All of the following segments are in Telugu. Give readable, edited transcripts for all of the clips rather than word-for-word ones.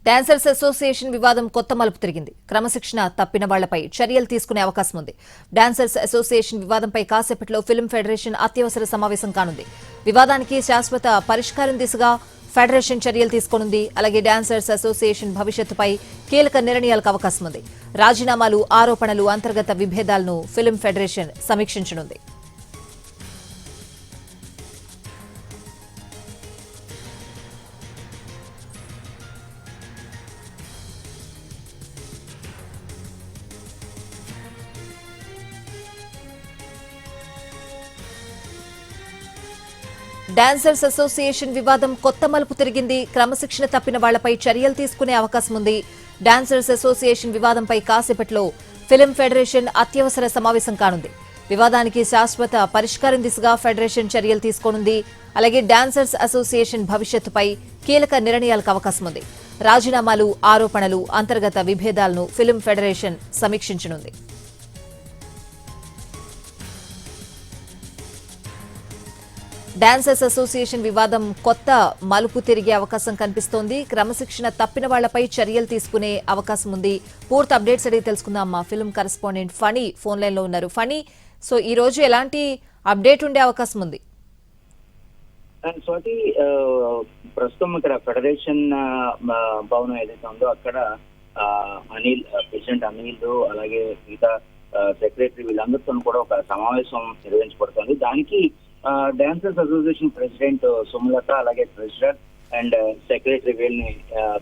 డాన్సర్స్ అసోసియేషన్ వివాదం కొత్త మలుపు తిరిగింది. క్రమశిక్షణ తప్పిన వాళ్లపై చర్యలు తీసుకునే అవకాశం ఉంది. డాన్సర్స్ అసోసియేషన్ వివాదంపై కాసేపట్లో ఫిల్మ్ ఫెడరేషన్ అత్యవసర సమావేశం కానుంది. వివాదానికి శాశ్వత పరిష్కారం దిశగా ఫెడరేషన్ చర్యలు తీసుకోనుంది. అలాగే డాన్సర్స్ అసోసియేషన్ భవిష్యత్తుపై కీలక నిర్ణయాలకు అవకాశం ఉంది. రాజీనామాలు, ఆరోపణలు, అంతర్గత విభేదాలను ఫిల్మ్ ఫెడరేషన్ సమీక్షించనుంది. డాన్సర్స్ అసోసియేషన్ వివాదం కొత్త మలుపు తిరిగింది. క్రమశిక్షణ తప్పిన వాళ్లపై చర్యలు తీసుకునే అవకాశం ఉంది. డాన్సర్స్ అసోసియేషన్ వివాదంపై కాసేపట్లో ఫిల్మ్ ఫెడరేషన్ అత్యవసర సమావేశం కానుంది. వివాదానికి శాశ్వత పరిష్కారం దిశగా ఫెడరేషన్ చర్యలు తీసుకోనుంది. అలాగే డాన్సర్స్ అసోసియేషన్ భవిష్యత్తుపై కీలక నిర్ణయాలకు అవకాశం ఉంది. రాజీనామాలు, ఆరోపణలు, అంతర్గత విభేదాలను ఫిల్మ్ ఫెడరేషన్ సమీక్షించనుంది. డాన్సర్స్ అసోసియేషన్ వివాదం కొత్త మలుపు తిరిగే అవకాశం కనిపిస్తోంది. క్రమశిక్షణ తప్పిన వాళ్లపై చర్యలు తీసుకునే అవకాశం ఉంది. పూర్తి అప్డేట్స్ అడిగి తెలుసుకుందాం. మా film correspondent Phani phone line లో ఉన్నారు. ఫణి, సో ఈ రోజు ఎలాంటి అప్డేట్ ఉండే అవకాశం ఉంది? స్వాతి, ప్రస్తుతం ఇక్కడ ఫెడరేషన్ భవనం ఏదైతే ఉందో అక్కడ అనిల్, ప్రెసిడెంట్ అనిల్, అలాగే మిగతా సెక్రటరీ వీళ్ళందరితో కూడా ఒక సమావేశం నిర్వహించబడుతుంది. దానికి డాన్సర్స్ అసోసియేషన్ ప్రెసిడెంట్ సుమలత, అలాగే ట్రెజరర్ అండ్ సెక్రటరీ వీళ్ళని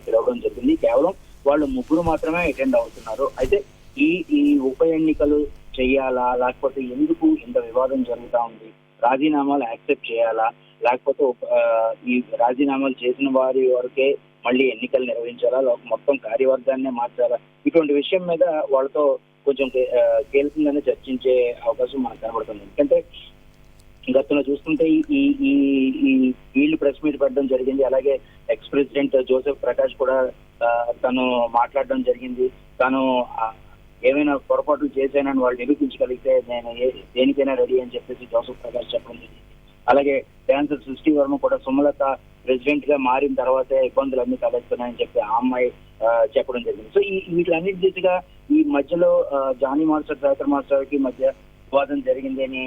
పిలవడం జరిగింది. కేవలం వాళ్ళు ముగ్గురు మాత్రమే అటెండ్ అవుతున్నారు. అయితే ఈ ఉప ఎన్నికలు చెయ్యాలా, లేకపోతే ఎందుకు ఇంత వివాదం జరుగుతూ ఉంది, రాజీనామాలు యాక్సెప్ట్ చేయాలా, లేకపోతే ఈ రాజీనామాలు చేసిన వారి వరకే మళ్ళీ ఎన్నికలు నిర్వహించాలా, మొత్తం కార్యవర్గాన్నే మార్చాలా, ఇటువంటి విషయం మీద వాళ్ళతో కొంచెం కీలకంగానే చర్చించే అవకాశం మనకు కనబడుతుంది. ఎందుకంటే గతంలో చూస్తుంటే ఈ వీళ్ళు ప్రెస్ మీట్ పెట్టడం జరిగింది. అలాగే ఎక్స్ ప్రెసిడెంట్ జోసెఫ్ ప్రకాష్ కూడా తను మాట్లాడడం జరిగింది. తను ఏమైనా పొరపాట్లు చేశానని వాళ్ళు నిరూపించగలిగితే నేను దేనికైనా రెడీ అని చెప్పేసి జోసెఫ్ ప్రకాష్ చెప్పడం జరిగింది. అలాగే డాన్సర్ సృష్టి వర్మ కూడా సుమలత ప్రెసిడెంట్ గా మారిన తర్వాతే ఇబ్బందులు అన్ని తలెత్తున్నాయని చెప్పి ఆ అమ్మాయి చెప్పడం జరిగింది. సో వీటిలన్నిటి దిశగా ఈ మధ్యలో జానీ మాస్టర్, శేఖర్ మాస్టర్ కి మధ్య వివాదం జరిగింది అని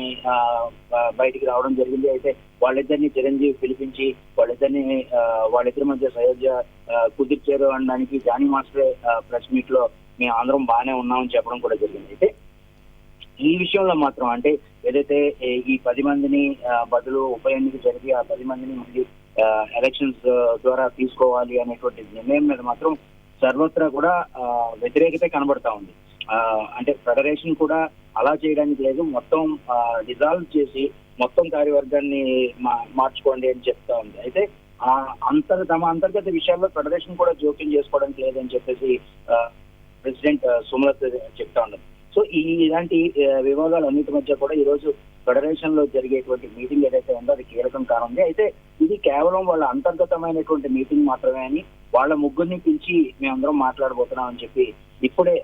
బయటికి రావడం జరిగింది. అయితే వాళ్ళిద్దరిని చిరంజీవి పిలిపించి వాళ్ళిద్దరి మధ్య సయోధ్య కుదిర్చారు అనడానికి జానీ మాస్టర్ ప్రెస్ మీట్ లో మేము అందరం బాగానే ఉన్నామని చెప్పడం కూడా జరిగింది. అయితే ఈ విషయంలో మాత్రం అంటే ఏదైతే ఈ 10 మందిని బదులు ఉప ఎన్నిక జరిగి ఆ 10 మందిని మళ్ళీ ఎలక్షన్స్ ద్వారా తీసుకోవాలి అనేటువంటి నిర్ణయం మీద మాత్రం సర్వత్రా కూడా వ్యతిరేకత కనబడతా ఉంది. అంటే ఫెడరేషన్ కూడా అలా చేయడానికి లేదు, మొత్తం డిజాల్వ్ చేసి మొత్తం కార్యవర్గాన్ని మార్చుకోండి అని చెప్తా ఉంది. అయితే తమ అంతర్గత విషయాల్లో ఫెడరేషన్ కూడా జోక్యం చేసుకోవడానికి లేదని చెప్పేసి ప్రెసిడెంట్ సుమలత చెప్తా ఉన్నారు. సో ఇలాంటి వివాదాలు అన్నిటి మధ్య కూడా ఈ రోజు ఫెడరేషన్ లో జరిగేటువంటి మీటింగ్ ఏదైతే ఉందో అది కీలకం కానుంది. అయితే ఇది కేవలం వాళ్ళ అంతర్గతమైనటువంటి మీటింగ్ మాత్రమే అని, వాళ్ళ ముగ్గురిని పిలిచి మేమందరం మాట్లాడబోతున్నాం అని చెప్పి ఇప్పుడే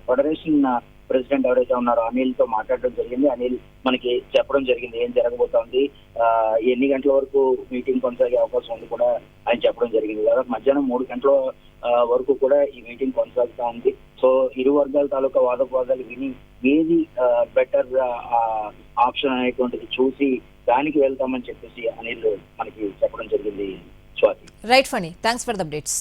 ఫెడరేషన్ ప్రెసిడెంట్ ఎవరైతే ఉన్నారో అనిల్ తో మాట్లాడడం జరిగింది. అనిల్ మనకి చెప్పడం జరిగింది ఏం జరగబోతోంది, ఎన్ని గంటల వరకు మీటింగ్ కొనసాగే అవకాశం ఉంది కూడా ఆయన చెప్పడం జరిగింది. దాదాపు మధ్యాహ్నం 3 గంటల వరకు కూడా ఈ మీటింగ్ కొనసాగుతా ఉంది. సో ఇరు వర్గాల తాలూకా వాదోపవాదాలు విని ఏది బెటర్ ఆప్షన్ అనేటువంటిది చూసి దానికి వెళ్తామని చెప్పేసి అనిల్ మనకి చెప్పడం జరిగింది. Swathi. Right Phani, thanks for the updates.